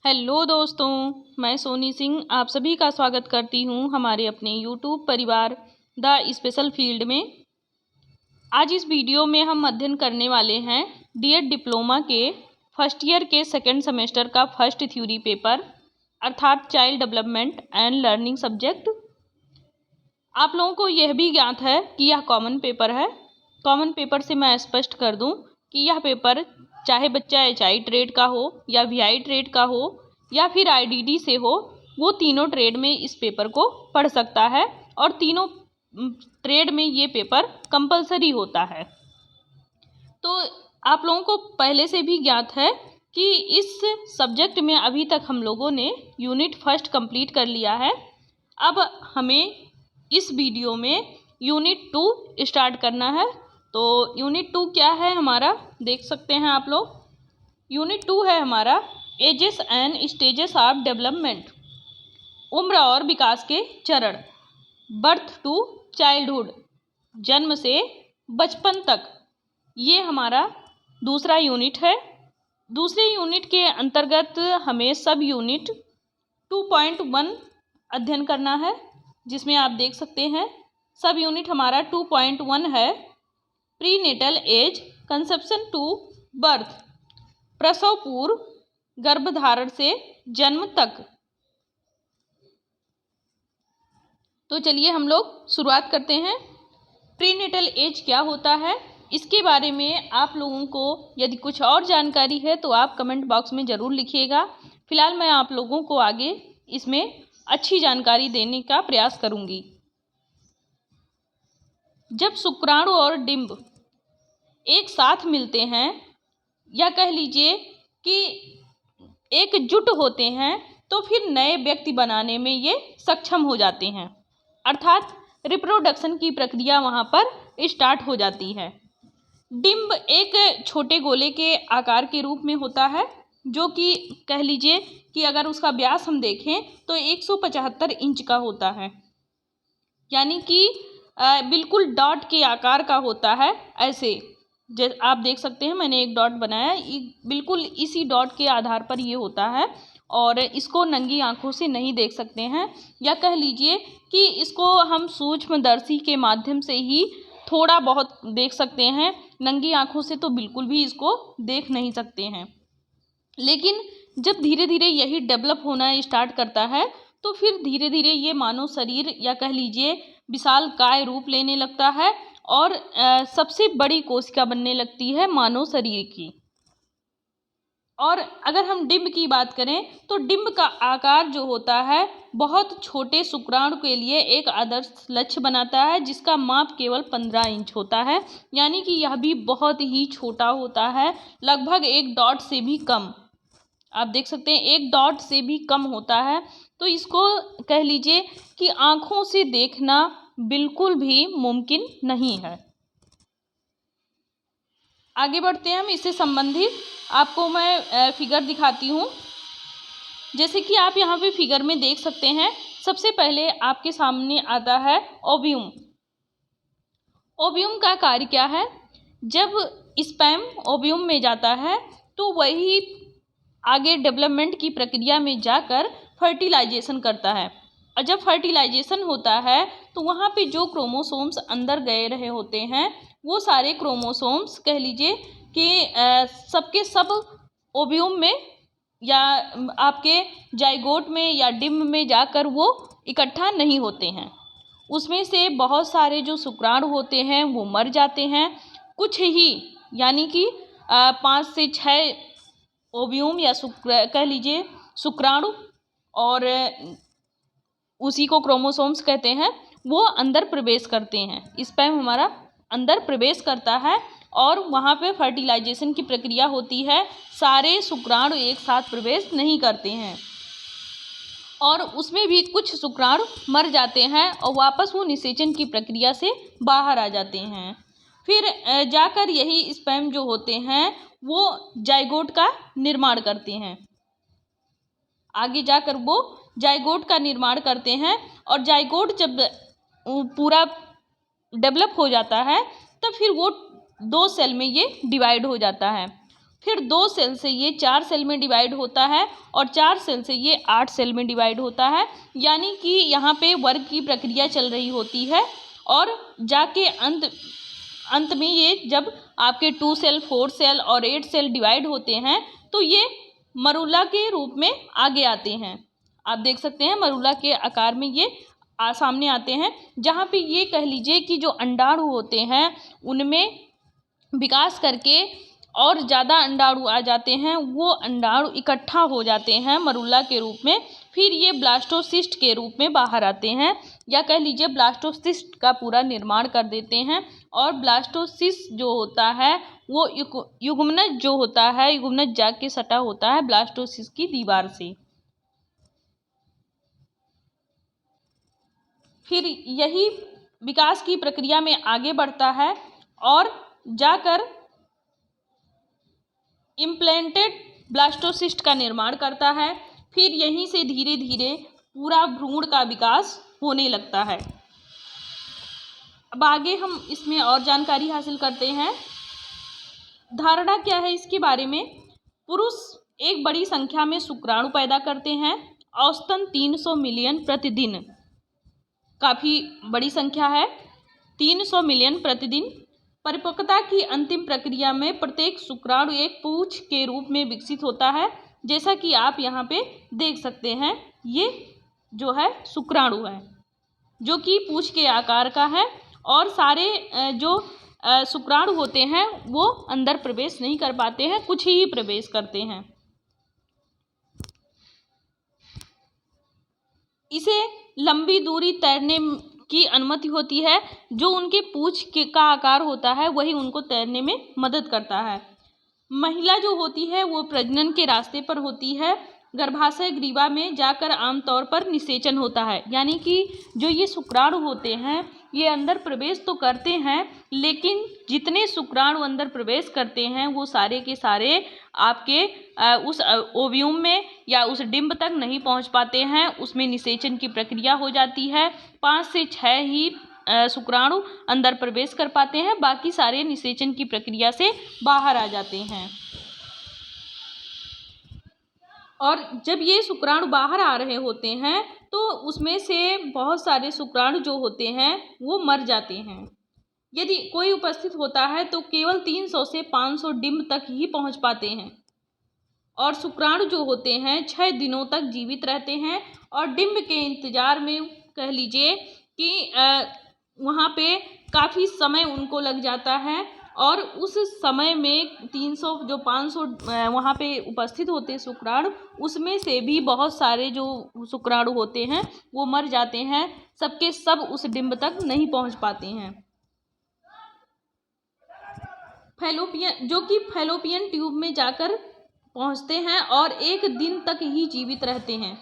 Hello दोस्तों, मैं सोनी सिंह आप सभी का स्वागत करती हूं हमारे अपने यूट्यूब परिवार द स्पेशल फील्ड में। आज इस वीडियो में हम अध्ययन करने वाले हैं डीएड डिप्लोमा के फर्स्ट ईयर के सेकंड सेमेस्टर का फर्स्ट थ्योरी पेपर अर्थात child development and learning subject. आप लोगों को यह भी ज्ञात है कि यह कॉमन पेपर है। कॉमन पेपर से मैं स्पष्ट कर दूं कि यह पेपर चाहे बच्चा एचआई ट्रेड का हो या वीआई ट्रेड का हो या फिर आईडीडी से हो, वो तीनों ट्रेड में इस पेपर को पढ़ सकता है और तीनों ट्रेड में ये पेपर कंपलसरी होता है। तो आप लोगों को पहले से भी ज्ञात है कि इस सब्जेक्ट में अभी तक हम लोगों ने यूनिट फर्स्ट कंप्लीट कर लिया है। अब हमें इस वीडियो में यूनिट 2 स्टार्ट करना है। तो यूनिट 2 क्या है हमारा, देख सकते हैं आप लोग। यूनिट 2 है हमारा ages and stages of development, उम्र और विकास के चरण, बर्थ टू चाइल्डहुड, जन्म से बचपन तक। ये हमारा दूसरा यूनिट है। दूसरे यूनिट के अंतर्गत हमें सब यूनिट 2.1 अध्ययन करना है, जिसमें आप देख सकते हैं सब यूनिट हमारा 2.1 है। Prenatal age, conception to birth, प्रसव पूर्व, गर्भधारण से जन्म तक। तो चलिए हम लोग शुरुआत करते हैं। प्रीनेटल एज क्या होता है, इसके बारे में आप लोगों को यदि कुछ और जानकारी है तो आप कमेंट बॉक्स में ज़रूर लिखिएगा। फिलहाल मैं आप लोगों को आगे इसमें अच्छी जानकारी देने का प्रयास करूंगी। जब शुक्राणु और डिंब एक साथ मिलते हैं या कह लीजिए कि एकजुट होते हैं तो फिर नए व्यक्ति बनाने में ये सक्षम हो जाते हैं, अर्थात रिप्रोडक्शन की प्रक्रिया वहाँ पर स्टार्ट हो जाती है। डिंब एक छोटे गोले के आकार के रूप में होता है, जो कि कह लीजिए कि अगर उसका व्यास हम देखें तो 175 इंच का होता है, यानी कि बिल्कुल डॉट के आकार का होता है। ऐसे जैसे आप देख सकते हैं मैंने एक डॉट बनाया, बिल्कुल इसी डॉट के आधार पर ये होता है और इसको नंगी आंखों से नहीं देख सकते हैं, या कह लीजिए कि इसको हम सूक्ष्मदर्शी के माध्यम से ही थोड़ा बहुत देख सकते हैं। नंगी आंखों से तो बिल्कुल भी इसको देख नहीं सकते हैं। लेकिन जब धीरे धीरे यही डेवलप होना स्टार्ट करता है तो फिर धीरे धीरे ये मानव शरीर या कह लीजिए विशालकाय रूप लेने लगता है और सबसे बड़ी कोशिका बनने लगती है मानव शरीर की। और अगर हम डिंब की बात करें तो डिंब का आकार जो होता है बहुत छोटे शुक्राणु के लिए एक आदर्श लक्ष्य बनाता है, जिसका माप केवल 15 इंच होता है, यानी कि यह भी बहुत ही छोटा होता है, लगभग एक डॉट से भी कम। आप देख सकते हैं एक डॉट से भी कम होता है। तो इसको कह लीजिए कि आँखों से देखना बिल्कुल भी मुमकिन नहीं है। आगे बढ़ते हैं हम, इससे संबंधित आपको मैं फिगर दिखाती हूँ। जैसे कि आप यहाँ पे फिगर में देख सकते हैं, सबसे पहले आपके सामने आता है ओव्यूम। ओव्यूम का कार्य क्या है, जब स्पर्म ओव्यूम में जाता है तो वही आगे डेवलपमेंट की प्रक्रिया में जाकर फर्टिलाइजेशन करता है। और जब फर्टिलाइजेशन होता है तो वहाँ पे जो क्रोमोसोम्स अंदर गए रहे होते हैं वो सारे क्रोमोसोम्स कह लीजिए कि सबके सब ओव्यूम में या आपके जाइगोट में या डिंब में जाकर वो इकट्ठा नहीं होते हैं। उसमें से बहुत सारे जो शुक्राणु होते हैं वो मर जाते हैं। कुछ ही यानी कि 5 से 6 ओव्यूम या कह लीजिए शुक्राणु और उसी को क्रोमोसोम्स कहते हैं, वो अंदर प्रवेश करते हैं। स्पर्म हमारा अंदर प्रवेश करता है और वहाँ पे फर्टिलाइजेशन की प्रक्रिया होती है। सारे शुक्राणु एक साथ प्रवेश नहीं करते हैं और उसमें भी कुछ शुक्राणु मर जाते हैं और वापस वो निषेचन की प्रक्रिया से बाहर आ जाते हैं। फिर जाकर यही स्पर्म जो होते हैं वो जाइगोट का निर्माण करते हैं। आगे जाकर वो जाइगोट का निर्माण करते हैं और जाइगोट जब पूरा डेवलप हो जाता है तब फिर वो 2 सेल में ये डिवाइड हो जाता है। फिर 2 सेल से ये 4 सेल में डिवाइड होता है और 4 सेल से ये 8 सेल में डिवाइड होता है। यानी कि यहाँ पे वर्ग की प्रक्रिया चल रही होती है और जाके अंत में ये जब आपके 2 सेल 4 सेल और 8 सेल डिवाइड होते हैं तो ये मरूला के रूप में आगे आते हैं। आप देख सकते हैं मरूला के आकार में ये सामने आते हैं, जहाँ पे ये कह लीजिए कि जो अंडाणु होते हैं उनमें विकास करके और ज़्यादा अंडाणु आ जाते हैं, वो अंडाणु इकट्ठा हो जाते हैं मरूला के रूप में, फिर ये ब्लास्टोसिस्ट के रूप में बाहर आते हैं, या कह लीजिए ब्लास्टोसिस्ट का पूरा निर्माण कर देते हैं। और ब्लास्टोसिस्ट जो होता है वो युग्मनज जो होता है, युग्मनज जाग के सटा होता है ब्लास्टोसिस्ट की दीवार से। फिर यही विकास की प्रक्रिया में आगे बढ़ता है और जाकर इम्प्लांटेड ब्लास्टोसिस्ट का निर्माण करता है। फिर यहीं से धीरे धीरे पूरा भ्रूण का विकास होने लगता है। अब आगे हम इसमें और जानकारी हासिल करते हैं। धारणा क्या है इसके बारे में? पुरुष एक बड़ी संख्या में शुक्राणु पैदा करते हैं, औसतन 300 मिलियन प्रतिदिन। काफ़ी बड़ी संख्या है, 300 मिलियन प्रतिदिन। परिपक्वता की अंतिम प्रक्रिया में प्रत्येक शुक्राणु एक पूंछ के रूप में विकसित होता है, जैसा कि आप यहाँ पे देख सकते हैं। ये जो है शुक्राणु है जो कि पूंछ के आकार का है, और सारे जो शुक्राणु होते हैं वो अंदर प्रवेश नहीं कर पाते हैं, कुछ ही प्रवेश करते हैं। इसे लंबी दूरी तैरने की अनुमति होती है। जो उनके पूंछ का आकार होता है वही उनको तैरने में मदद करता है। महिला जो होती है वो प्रजनन के रास्ते पर होती है। गर्भाशय ग्रीवा में जाकर आमतौर पर निषेचन होता है, यानी कि जो ये शुक्राणु होते हैं ये अंदर प्रवेश तो करते हैं, लेकिन जितने शुक्राणु अंदर प्रवेश करते हैं वो सारे के सारे आपके उस ओव्यूम में या उस डिंब तक नहीं पहुंच पाते हैं। उसमें निषेचन की प्रक्रिया हो जाती है। 5 से 6 ही शुक्राणु अंदर प्रवेश कर पाते हैं, बाकी सारे निषेचन की प्रक्रिया से बाहर आ जाते हैं। और जब ये शुक्राणु बाहर आ रहे होते हैं तो उसमें से बहुत सारे शुक्राणु जो होते हैं वो मर जाते हैं। यदि कोई उपस्थित होता है तो केवल 300 से 500 डिंब तक ही पहुंच पाते हैं, और शुक्राणु जो होते हैं 6 दिनों तक जीवित रहते हैं। और डिंब के इंतजार में कह लीजिए कि वहाँ पे काफ़ी समय उनको लग जाता है, और उस समय में 300 जो 500 वहाँ पे उपस्थित होते हैं शुक्राणु, उसमें से भी बहुत सारे जो शुक्राणु होते हैं वो मर जाते हैं। सबके सब उस डिंब तक नहीं पहुँच पाते हैं। फैलोपियन जो कि फैलोपियन ट्यूब में जाकर पहुँचते हैं और 1 दिन तक ही जीवित रहते हैं।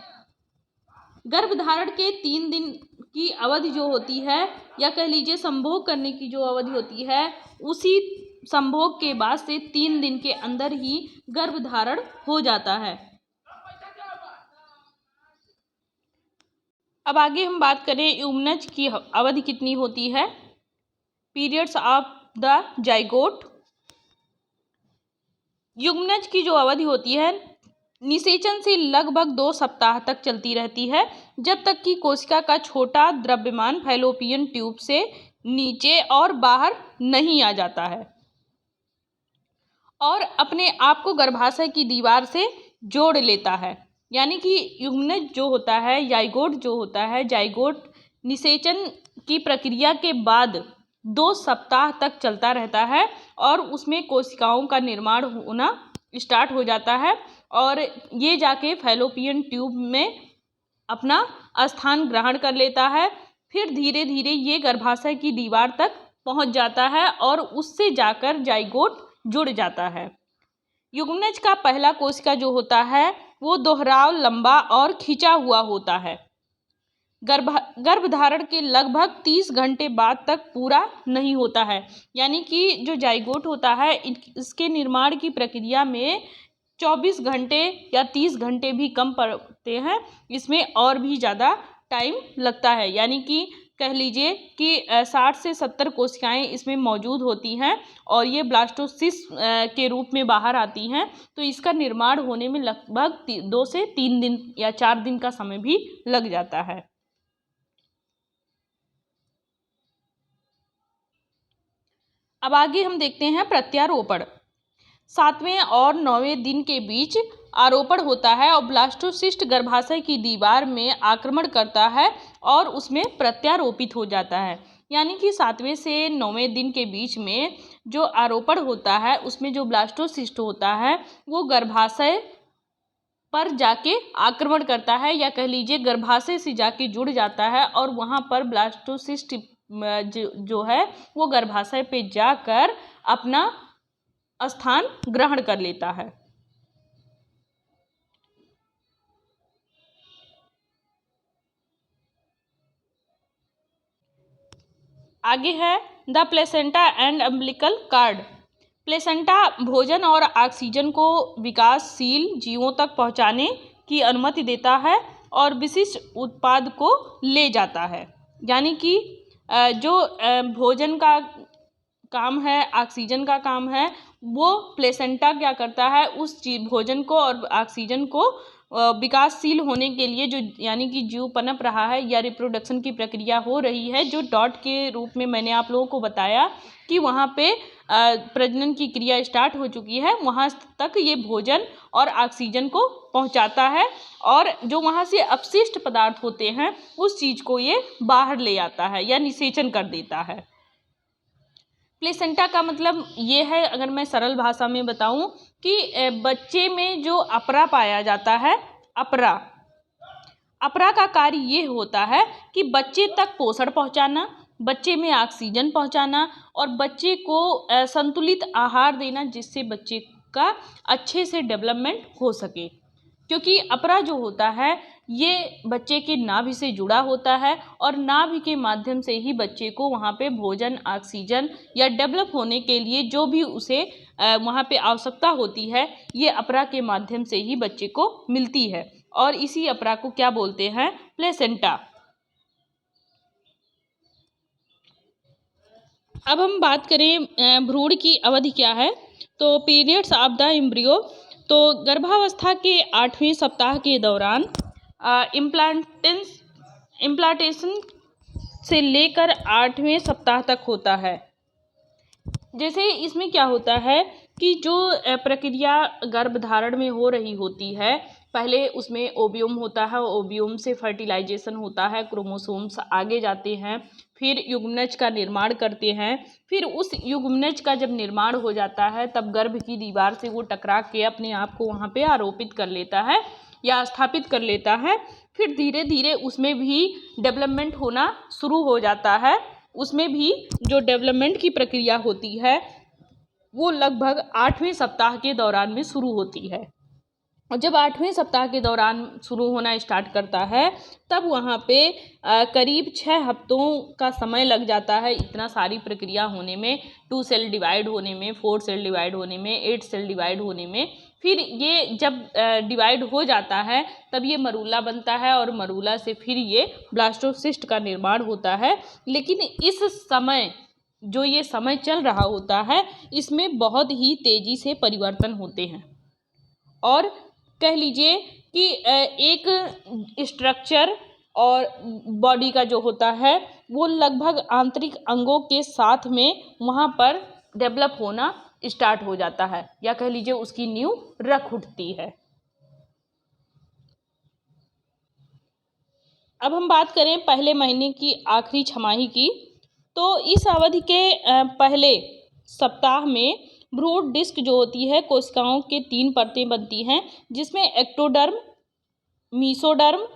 गर्भधारण के 3 दिन की अवधि जो होती है, या कह लीजिए संभोग करने की जो अवधि होती है, उसी संभोग के बाद से 3 दिन के अंदर ही गर्भधारण हो जाता है। अब आगे हम बात करें युग्मनज की अवधि कितनी होती है। Periods of the zygote. युग्मनज की जो अवधि होती है निषेचन से लगभग 2 सप्ताह तक चलती रहती है, जब तक कि कोशिका का छोटा द्रव्यमान फैलोपियन ट्यूब से नीचे और बाहर नहीं आ जाता है और अपने आप को गर्भाशय की दीवार से जोड़ लेता है। यानी कि युग्मनज जो होता है, जाइगोट जो होता है, जाइगोट निषेचन की प्रक्रिया के बाद 2 सप्ताह तक चलता रहता है और उसमें कोशिकाओं का निर्माण होना स्टार्ट हो जाता है, और ये जाके फैलोपियन ट्यूब में अपना स्थान ग्रहण कर लेता है। फिर धीरे धीरे ये गर्भाशय की दीवार तक पहुंच जाता है और उससे जाकर जाइगोट जुड़ जाता है। युग्मनज का पहला कोशिका जो होता है वो दोहराव, लंबा और खिंचा हुआ होता है। गर्भधारण के लगभग 30 घंटे बाद तक पूरा नहीं होता है। यानी कि जो जाइगोट होता है इसके निर्माण की प्रक्रिया में 24 घंटे या 30 घंटे भी कम पड़ते हैं, इसमें और भी ज़्यादा टाइम लगता है। यानी कि कह लीजिए कि 60 से 70 कोशिकाएं इसमें मौजूद होती हैं और ये ब्लास्टोसिस्ट के रूप में बाहर आती हैं। तो इसका निर्माण होने में लगभग 2 से 3 दिन या 4 दिन का समय भी लग जाता है। अब आगे हम देखते हैं प्रत्यारोपण। 7वें और 9वें दिन के बीच आरोपण होता है और ब्लास्टोसिस्ट गर्भाशय की दीवार में आक्रमण करता है और उसमें प्रत्यारोपित हो जाता है। यानी कि 7वें से 9वें दिन के बीच में जो आरोपण होता है उसमें जो ब्लास्टोसिस्ट होता है वो गर्भाशय पर जाके आक्रमण करता है या कह लीजिए गर्भाशय से जाके जुड़ जाता है और वहाँ पर ब्लास्टोसिस्ट जो है वो गर्भाशय पे जाकर अपना स्थान ग्रहण कर लेता है। आगे है the placenta and umbilical card. Placenta भोजन और ऑक्सीजन को विकासशील जीवों तक पहुंचाने की अनुमति देता है और विशिष्ट उत्पाद को ले जाता है। यानी कि जो भोजन का काम है, ऑक्सीजन का काम है, वो प्लेसेंटा क्या करता है, उस भोजन को और ऑक्सीजन को विकासशील होने के लिए जो यानी कि जीव पनप रहा है या रिप्रोडक्शन की प्रक्रिया हो रही है, जो डॉट के रूप में मैंने आप लोगों को बताया कि वहाँ पे प्रजनन की क्रिया स्टार्ट हो चुकी है, वहाँ तक ये भोजन और ऑक्सीजन को पहुँचाता है और जो वहाँ से अपशिष्ट पदार्थ होते हैं उस चीज़ को ये बाहर ले आता है या निषेचन कर देता है। प्लेसेंटा का मतलब ये है, अगर मैं सरल भाषा में बताऊं, कि बच्चे में जो अपरा पाया जाता है, अपरा का कार्य ये होता है कि बच्चे तक पोषण पहुंचाना, बच्चे में ऑक्सीजन पहुंचाना और बच्चे को संतुलित आहार देना जिससे बच्चे का अच्छे से डेवलपमेंट हो सके। क्योंकि अपरा जो होता है ये बच्चे के नाभि से जुड़ा होता है और नाभि के माध्यम से ही बच्चे को वहाँ पे भोजन, ऑक्सीजन या डेवलप होने के लिए जो भी उसे वहाँ पे आवश्यकता होती है, ये अपरा के माध्यम से ही बच्चे को मिलती है और इसी अपरा को क्या बोलते हैं, प्लेसेंटा। अब हम बात करें भ्रूण की अवधि क्या है, तो पीरियड्स ऑफ द एम्ब्रियो। तो गर्भावस्था के 8वें सप्ताह के दौरान इम्प्लांटेशन से लेकर 8वें सप्ताह तक होता है। जैसे इसमें क्या होता है कि जो प्रक्रिया गर्भधारण में हो रही होती है, पहले उसमें ओव्यूम होता है, ओव्यूम से फर्टिलाइजेशन होता है, क्रोमोसोम्स आगे जाते हैं, फिर युग्मनज का निर्माण करते हैं, फिर उस युग्मनज का जब निर्माण हो जाता है तब गर्भ की दीवार से वो टकरा के अपने आप को वहाँ पे आरोपित कर लेता है या स्थापित कर लेता है। फिर धीरे धीरे उसमें भी डेवलपमेंट होना शुरू हो जाता है। उसमें भी जो डेवलपमेंट की प्रक्रिया होती है वो लगभग 8वें सप्ताह के दौरान में शुरू होती है और जब 8वें सप्ताह के दौरान शुरू होना स्टार्ट करता है तब वहाँ पे करीब 6 हफ्तों का समय लग जाता है इतना सारी प्रक्रिया होने में, 2 सेल डिवाइड होने में, 4 सेल डिवाइड होने में, 8 सेल डिवाइड होने में। फिर ये जब डिवाइड हो जाता है तब ये मरूला बनता है और मरूला से फिर ये ब्लास्टोसिस्ट का निर्माण होता है। लेकिन इस समय जो ये समय चल रहा होता है इसमें बहुत ही तेज़ी से परिवर्तन होते हैं और कह लीजिए कि एक स्ट्रक्चर और बॉडी का जो होता है वो लगभग आंतरिक अंगों के साथ में वहाँ पर डेवलप होना स्टार्ट हो जाता है या कह लीजिए उसकी नींव रख उठती है। अब हम बात करें पहले महीने की आखिरी छमाही की, तो इस अवधि के पहले सप्ताह में भ्रूण डिस्क जो होती है कोशिकाओं के 3 परतें बनती हैं जिसमें एक्टोडर्म, मीसोडर्म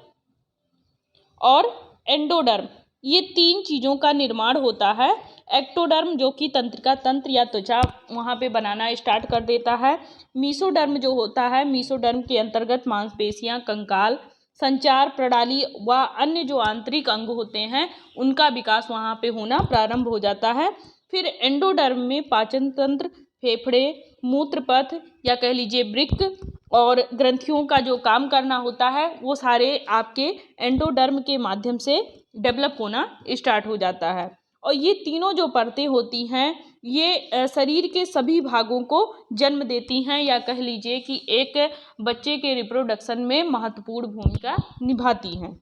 और एंडोडर्म, ये 3 चीज़ों का निर्माण होता है। एक्टोडर्म जो कि तंत्रिका तंत्र या त्वचा वहाँ पे बनाना स्टार्ट कर देता है। मीसोडर्म जो होता है, मीसोडर्म के अंतर्गत मांसपेशियाँ, कंकाल, संचार प्रणाली व अन्य जो आंतरिक अंग होते हैं उनका विकास वहाँ पे होना प्रारंभ हो जाता है। फिर एंडोडर्म में पाचन तंत्र, फेफड़े, मूत्रपथ या कह लीजिए वृक्क और ग्रंथियों का जो काम करना होता है वो सारे आपके एंडोडर्म के माध्यम से डेवलप होना स्टार्ट हो जाता है। और ये तीनों जो परतें होती हैं ये शरीर के सभी भागों को जन्म देती हैं, या कह लीजिए कि एक बच्चे के रिप्रोडक्शन में महत्वपूर्ण भूमिका निभाती हैं।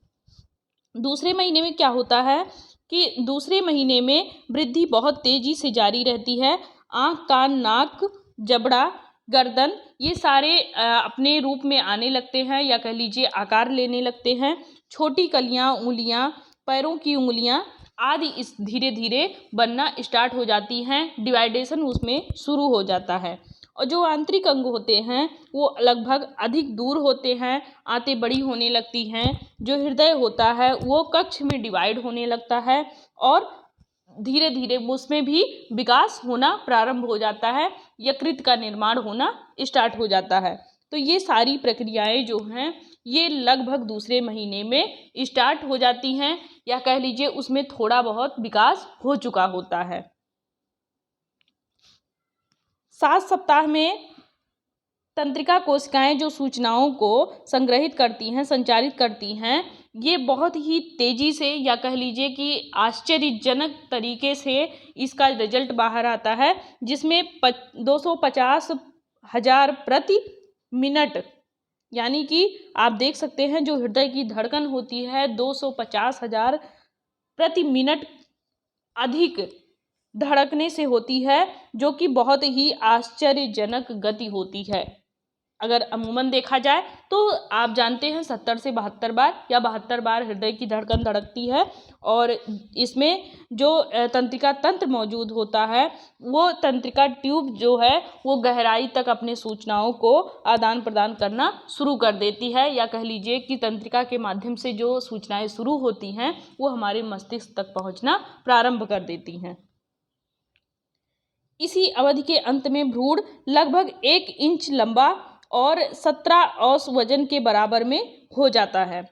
दूसरे महीने में क्या होता है कि दूसरे महीने में वृद्धि बहुत तेजी से जारी रहती है। आँख, कान, नाक, जबड़ा, गर्दन ये सारे अपने रूप में आने लगते हैं, या कह लीजिए आकार लेने लगते हैं। छोटी कलियाँ, उंगलियाँ, पैरों की उंगलियाँ आदि इस धीरे धीरे बनना स्टार्ट हो जाती हैं। डिवाइडेशन उसमें शुरू हो जाता है। और जो आंतरिक अंग होते हैं वो लगभग अधिक दूर होते हैं, आंतें बड़ी होने लगती हैं। जो हृदय होता है वो कक्ष में डिवाइड होने लगता है और धीरे धीरे उसमें भी विकास होना प्रारंभ हो जाता है, यकृत का निर्माण होना स्टार्ट हो जाता है। तो ये सारी प्रक्रियाएं जो हैं ये लगभग दूसरे महीने में स्टार्ट हो जाती हैं, या कह लीजिए उसमें थोड़ा बहुत विकास हो चुका होता है। 7 सप्ताह में तंत्रिका कोशिकाएं जो सूचनाओं को संग्रहित करती हैं, संचारित करती हैं, ये बहुत ही तेजी से, या कह लीजिए कि आश्चर्यजनक तरीके से इसका रिजल्ट बाहर आता है, जिसमें 250,000 प्रति मिनट, यानी कि आप देख सकते हैं जो हृदय की धड़कन होती है 250,000 प्रति मिनट अधिक धड़कने से होती है, जो कि बहुत ही आश्चर्यजनक गति होती है। अगर अमूमन देखा जाए तो आप जानते हैं 70 से 72 बार या 72 बार हृदय की धड़कन धड़कती है, और इसमें जो तंत्रिका तंत्र मौजूद होता है वो तंत्रिका ट्यूब जो है वो गहराई तक अपने सूचनाओं को आदान प्रदान करना शुरू कर देती है, या कह लीजिए कि तंत्रिका के माध्यम से जो सूचनाएं शुरू होती हैं वो हमारे मस्तिष्क तक पहुंचना प्रारंभ कर देती हैं। इसी अवधि के अंत में भ्रूण लगभग 1 इंच लंबा और 17 औंस वजन के बराबर में हो जाता है।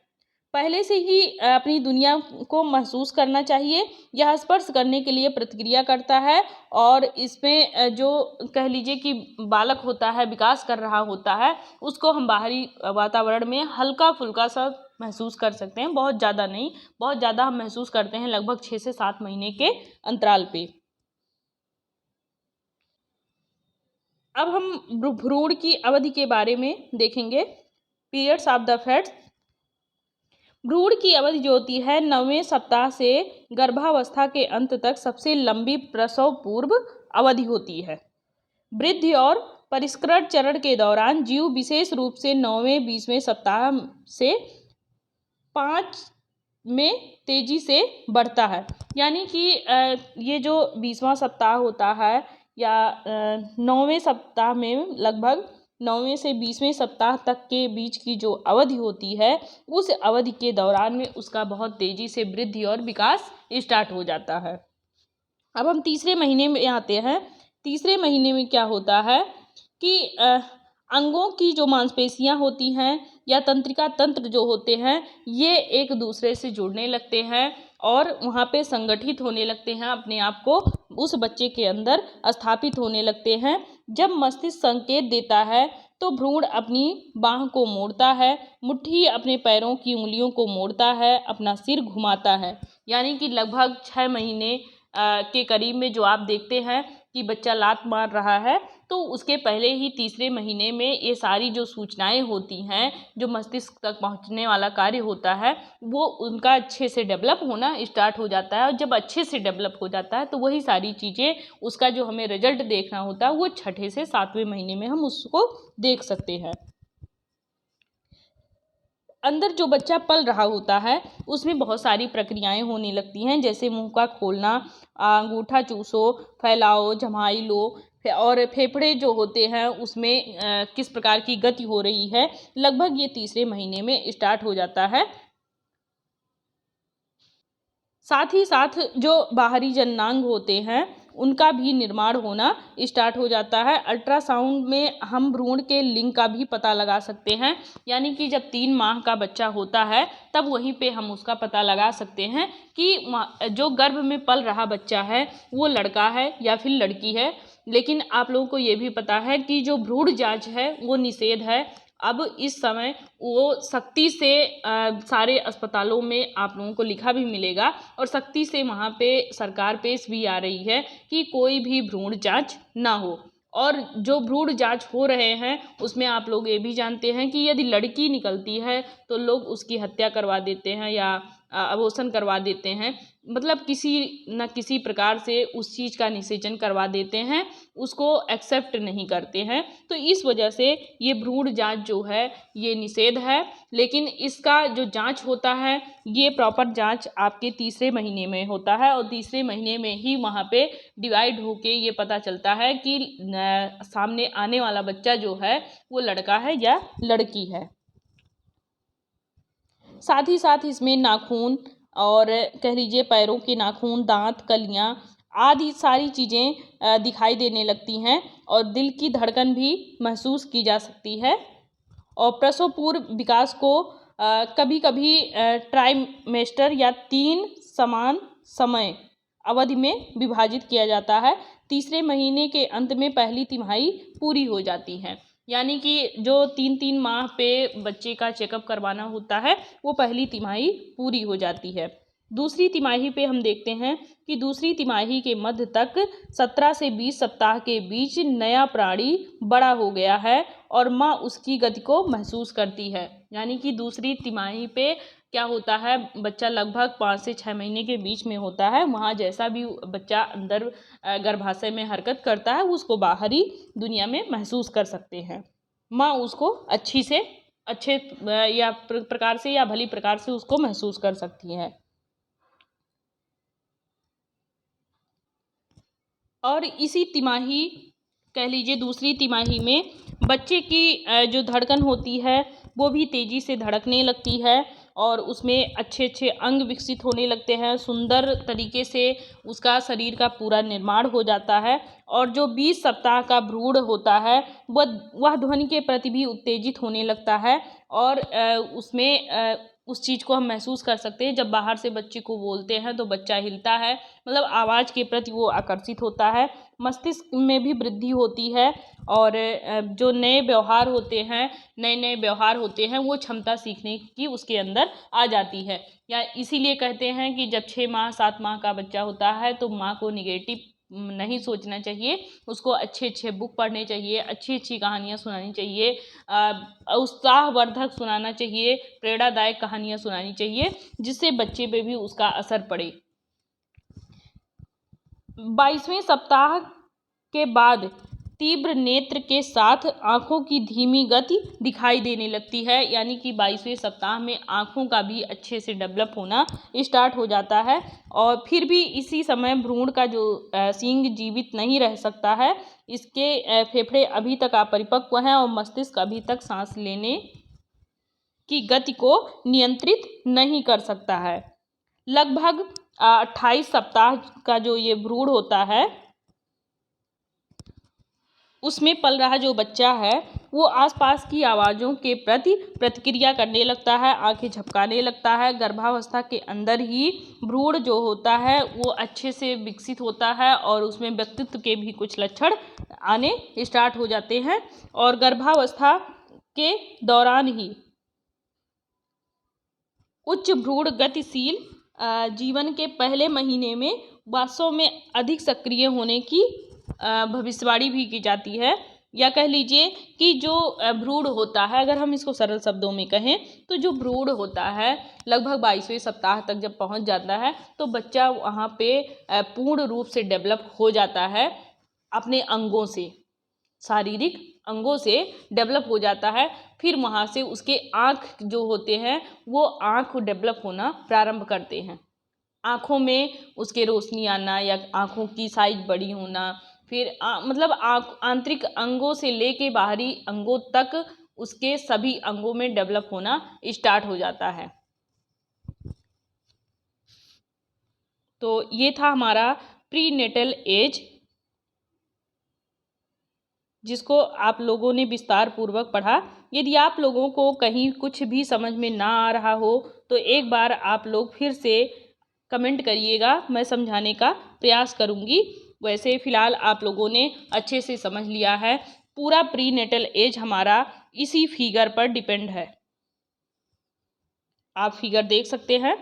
पहले से ही अपनी दुनिया को महसूस करना चाहिए, यह स्पर्श करने के लिए प्रतिक्रिया करता है, और इसमें जो कह लीजिए कि बालक होता है, विकास कर रहा होता है, उसको हम बाहरी वातावरण में हल्का फुल्का सा महसूस कर सकते हैं, बहुत ज़्यादा नहीं, बहुत ज़्यादा हम महसूस करते हैं लगभग 6 से 7 महीने के अंतराल पे। अब हम भ्रूण की अवधि के बारे में देखेंगे, पीरियड्स ऑफ द फेट्स। भ्रूण की अवधि जो होती है 9वें सप्ताह से गर्भावस्था के अंत तक सबसे लंबी प्रसव पूर्व अवधि होती है। वृद्धि और परिष्करण चरण के दौरान जीव विशेष रूप से 9वें 20वें सप्ताह से 5 में तेजी से बढ़ता है, यानी कि ये जो 20वां सप्ताह होता है या 9वें सप्ताह में लगभग 9वें से 20वें सप्ताह तक के बीच की जो अवधि होती है उस अवधि के दौरान में उसका बहुत तेजी से वृद्धि और विकास स्टार्ट हो जाता है। अब हम तीसरे महीने में आते हैं। तीसरे महीने में क्या होता है कि अंगों की जो मांसपेशियां होती हैं या तंत्रिका तंत्र जो होते हैं ये एक दूसरे से जुड़ने लगते हैं और वहाँ पे संगठित होने लगते हैं, अपने आप को उस बच्चे के अंदर स्थापित होने लगते हैं। जब मस्तिष्क संकेत देता है तो भ्रूण अपनी बाह को मोड़ता है, मुट्ठी अपने पैरों की उंगलियों को मोड़ता है, अपना सिर घुमाता है, यानी कि लगभग 6 महीने के करीब में जो आप देखते हैं कि बच्चा लात मार रहा है, तो उसके पहले ही तीसरे महीने में ये सारी जो सूचनाएं होती हैं, जो मस्तिष्क तक पहुंचने वाला कार्य होता है, वो उनका अच्छे से डेवलप होना स्टार्ट हो जाता है। और जब अच्छे से डेवलप हो जाता है तो वही सारी चीज़ें, उसका जो हमें रिजल्ट देखना होता है वो 6ठे से 7वें महीने में हम उसको देख सकते हैं। अंदर जो बच्चा पल रहा होता है उसमें बहुत सारी प्रक्रियाएं होने लगती हैं, जैसे मुंह का खोलना, अंगूठा चूसो, फैलाओ, जमाई लो, और फेफड़े जो होते हैं उसमें किस प्रकार की गति हो रही है, लगभग ये तीसरे महीने में स्टार्ट हो जाता है। साथ ही साथ जो बाहरी जननांग होते हैं उनका भी निर्माण होना स्टार्ट हो जाता है। अल्ट्रासाउंड में हम भ्रूण के लिंग का भी पता लगा सकते हैं, यानी कि जब 3 माह का बच्चा होता है तब वहीं पे हम उसका पता लगा सकते हैं कि जो गर्भ में पल रहा बच्चा है वो लड़का है या फिर लड़की है। लेकिन आप लोगों को ये भी पता है कि जो भ्रूण जांच है वो निषेध है, अब इस समय वो सख्ती से सारे अस्पतालों में आप लोगों को लिखा भी मिलेगा और सख्ती से वहाँ पे सरकार पेश भी आ रही है कि कोई भी भ्रूण जांच ना हो। और जो भ्रूण जांच हो रहे हैं उसमें आप लोग ये भी जानते हैं कि यदि लड़की निकलती है तो लोग उसकी हत्या करवा देते हैं या अबॉर्शन करवा देते हैं, मतलब किसी न किसी प्रकार से उस चीज़ का निषेचन करवा देते हैं, उसको एक्सेप्ट नहीं करते हैं। तो इस वजह से ये भ्रूण जांच जो है ये निषेध है। लेकिन इसका जो जांच होता है ये प्रॉपर जांच आपके तीसरे महीने में होता है और तीसरे महीने में ही वहाँ पे डिवाइड होके ये पता चलता है कि सामने आने वाला बच्चा जो है वो लड़का है या लड़की है। साथ ही साथ इसमें नाखून और कह लीजिए पैरों के नाखून, दांत, कलियां आदि सारी चीज़ें दिखाई देने लगती हैं और दिल की धड़कन भी महसूस की जा सकती है। और प्रसव पूर्व विकास को कभी कभी ट्राइमेस्टर या 3 समान समय अवधि में विभाजित किया जाता है। तीसरे महीने के अंत में पहली तिमाही पूरी हो जाती है, यानी कि जो 3-3 माह पे बच्चे का चेकअप करवाना होता है वो पहली तिमाही पूरी हो जाती है। दूसरी तिमाही पे हम देखते हैं कि दूसरी तिमाही के मध्य तक 17 से 20 सप्ताह के बीच नया प्राणी बड़ा हो गया है और माँ उसकी गति को महसूस करती है। यानी कि दूसरी तिमाही पे क्या होता है, बच्चा लगभग 5 से 6 महीने के बीच में होता है। वहाँ जैसा भी बच्चा अंदर गर्भाशय में हरकत करता है उसको बाहरी दुनिया में महसूस कर सकते हैं। माँ उसको अच्छे या प्रकार से या भली प्रकार से उसको महसूस कर सकती है। और इसी तिमाही कह लीजिए दूसरी तिमाही में बच्चे की जो धड़कन होती है वो भी तेज़ी से धड़कने लगती है और उसमें अच्छे अच्छे अंग विकसित होने लगते हैं, सुंदर तरीके से उसका शरीर का पूरा निर्माण हो जाता है। और जो 20 सप्ताह का भ्रूण होता है वह ध्वनि के प्रति भी उत्तेजित होने लगता है और उसमें उस चीज़ को हम महसूस कर सकते हैं। जब बाहर से बच्चे को बोलते हैं तो बच्चा हिलता है, मतलब आवाज़ के प्रति वो आकर्षित होता है। मस्तिष्क में भी वृद्धि होती है और जो नए व्यवहार होते हैं वो क्षमता सीखने की उसके अंदर आ जाती है। या इसीलिए कहते हैं कि जब 6 माह 7 माह का बच्चा होता है तो माँ को निगेटिव नहीं सोचना चाहिए, उसको अच्छे अच्छे बुक पढ़ने चाहिए, अच्छी अच्छी कहानियाँ सुनानी चाहिए, उत्साहवर्धक सुनाना चाहिए, प्रेरणादायक कहानियाँ सुनानी चाहिए जिससे बच्चे पे भी उसका असर पड़े। 22वें सप्ताह के बाद तीव्र नेत्र के साथ आँखों की धीमी गति दिखाई देने लगती है, यानी कि 22वें सप्ताह में आँखों का भी अच्छे से डेवलप होना स्टार्ट हो जाता है। और फिर भी इसी समय भ्रूण का जो सींग जीवित नहीं रह सकता है, इसके फेफड़े अभी तक अपरिपक्व हैं और मस्तिष्क अभी तक सांस लेने की गति को नियंत्रित नहीं कर सकता है। लगभग 28 सप्ताह का जो ये भ्रूण होता है उसमें पल रहा जो बच्चा है वो आसपास की आवाज़ों के प्रति प्रतिक्रिया करने लगता है, आंखें झपकाने लगता है। गर्भावस्था के अंदर ही भ्रूण जो होता है वो अच्छे से विकसित होता है और उसमें व्यक्तित्व के भी कुछ लक्षण आने स्टार्ट हो जाते हैं। और गर्भावस्था के दौरान ही उच्च भ्रूण गतिशील जीवन के पहले महीने में वास्तव में अधिक सक्रिय होने की भविष्यवाणी भी की जाती है। या कह लीजिए कि जो भ्रूण होता है, अगर हम इसको सरल शब्दों में कहें तो जो भ्रूण होता है लगभग 22वें सप्ताह तक जब पहुंच जाता है तो बच्चा वहाँ पे पूर्ण रूप से डेवलप हो जाता है, अपने अंगों से, शारीरिक अंगों से डेवलप हो जाता है। फिर वहाँ से उसके आँख जो होते हैं वो आँख डेवलप होना प्रारंभ करते हैं। आँखों में उसके रोशनी आना या आँखों की साइज बड़ी होना, फिर मतलब आंतरिक अंगों से लेके बाहरी अंगों तक उसके सभी अंगों में डेवलप होना स्टार्ट हो जाता है। तो ये था हमारा प्रीनेटल एज, जिसको आप लोगों ने विस्तार पूर्वक पढ़ा। यदि आप लोगों को कहीं कुछ भी समझ में ना आ रहा हो तो एक बार आप लोग फिर से कमेंट करिएगा, मैं समझाने का प्रयास करूँगी। वैसे फ़िलहाल आप लोगों ने अच्छे से समझ लिया है। पूरा प्रीनेटल एज हमारा इसी फिगर पर डिपेंड है। आप फिगर देख सकते हैं।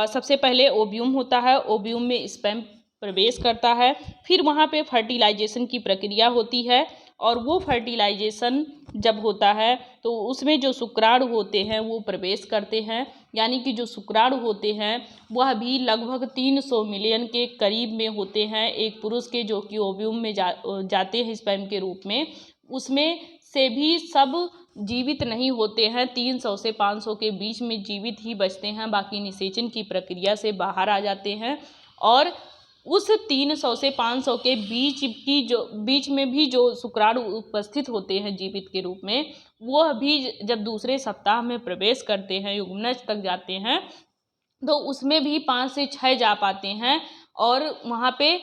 सबसे पहले ओव्यूम होता है, ओव्यूम में स्पर्म प्रवेश करता है, फिर वहाँ पे फर्टिलाइजेशन की प्रक्रिया होती है और वो फर्टिलाइजेशन जब होता है तो उसमें जो शुक्राणु होते हैं वो प्रवेश करते हैं, यानी कि जो शुक्राणु होते हैं वह भी लगभग 300 मिलियन के करीब में होते हैं एक पुरुष के, जो कि ओव्यूम में जाते हैं स्पर्म के रूप में। उसमें से भी सब जीवित नहीं होते हैं, 300 से 500 के बीच में जीवित ही बचते हैं, बाकी निषेचन की प्रक्रिया से बाहर आ जाते हैं। और उस 300 से 500 के बीच में भी जो शुक्राणु उपस्थित होते हैं जीवित के रूप में, वह भी जब दूसरे सप्ताह में प्रवेश करते हैं, युग्मनज तक जाते हैं, तो उसमें भी 5 से 6 जा पाते हैं और वहाँ पे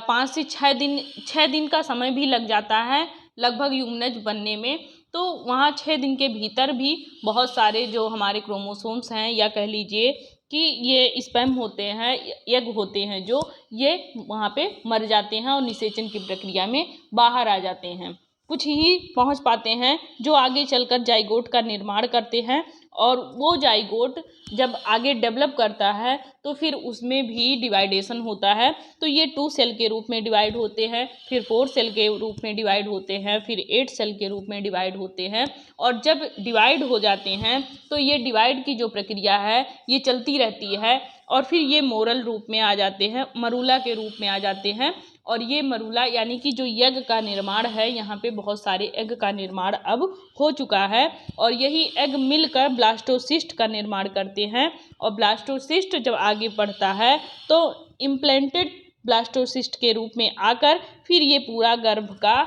5 से 6 दिन का समय भी लग जाता है लगभग युग्मनज बनने में। तो वहाँ 6 दिन के भीतर भी बहुत सारे जो हमारे क्रोमोसोम्स हैं, या कह लीजिए कि ये स्पर्म होते हैं, एग होते हैं, जो ये वहाँ पे मर जाते हैं और निषेचन की प्रक्रिया में बाहर आ जाते हैं। कुछ ही पहुँच पाते हैं जो आगे चलकर जाइगोट का निर्माण करते हैं, और वो जाइगोट जब आगे डेवलप करता है तो फिर उसमें भी डिवाइडेशन होता है। तो ये 2 सेल के रूप में डिवाइड होते हैं, फिर 4 सेल के रूप में डिवाइड होते हैं, फिर 8 सेल के रूप में डिवाइड होते हैं। और जब डिवाइड हो जाते हैं तो ये डिवाइड की जो प्रक्रिया है ये चलती रहती है और फिर ये मोरल रूप में आ जाते हैं, मरूला के रूप में आ जाते हैं। और ये मरूला यानी कि जो एग का निर्माण है, यहाँ पे बहुत सारे एग का निर्माण अब हो चुका है और यही एग मिलकर ब्लास्टोसिस्ट का निर्माण करते हैं। और ब्लास्टोसिस्ट जब आगे बढ़ता है तो इम्प्लांटेड ब्लास्टोसिस्ट के रूप में आकर फिर ये पूरा गर्भ का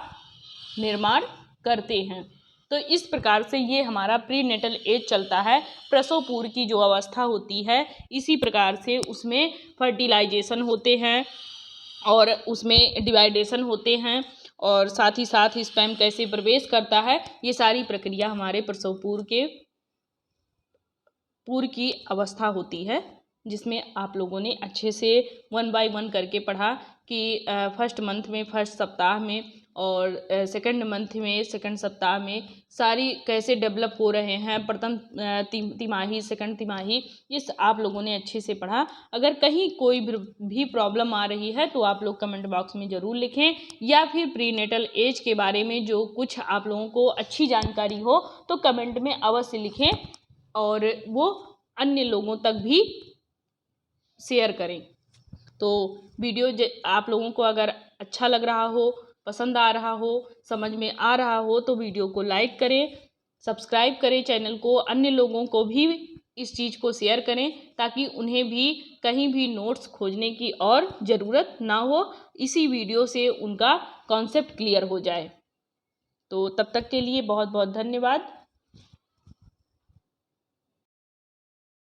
निर्माण करते हैं। तो इस प्रकार से ये हमारा प्रीनेटल एज चलता है, प्रसव पूर्व की जो अवस्था होती है, इसी प्रकार से उसमें फर्टिलाइजेशन होते हैं और उसमें डिवाइडेशन होते हैं और साथ ही साथ स्पर्म कैसे प्रवेश करता है, ये सारी प्रक्रिया हमारे प्रसव पूर्व की अवस्था होती है, जिसमें आप लोगों ने अच्छे से 1 बाय 1 करके पढ़ा कि फर्स्ट मंथ में फर्स्ट सप्ताह में और सेकंड मंथ में सेकंड सप्ताह में सारी कैसे डेवलप हो रहे हैं, प्रथम तिमाही सेकंड तिमाही, इस आप लोगों ने अच्छे से पढ़ा। अगर कहीं कोई भी प्रॉब्लम आ रही है तो आप लोग कमेंट बॉक्स में ज़रूर लिखें, या फिर प्रीनेटल एज के बारे में जो कुछ आप लोगों को अच्छी जानकारी हो तो कमेंट में अवश्य लिखें और वो अन्य लोगों तक भी शेयर करें। तो वीडियो आप लोगों को अगर अच्छा लग रहा हो, पसंद आ रहा हो, समझ में आ रहा हो तो वीडियो को लाइक करें, सब्सक्राइब करें चैनल को, अन्य लोगों को भी इस चीज़ को शेयर करें ताकि उन्हें भी कहीं भी नोट्स खोजने की और ज़रूरत ना हो, इसी वीडियो से उनका कॉन्सेप्ट क्लियर हो जाए। तो तब तक के लिए बहुत बहुत धन्यवाद।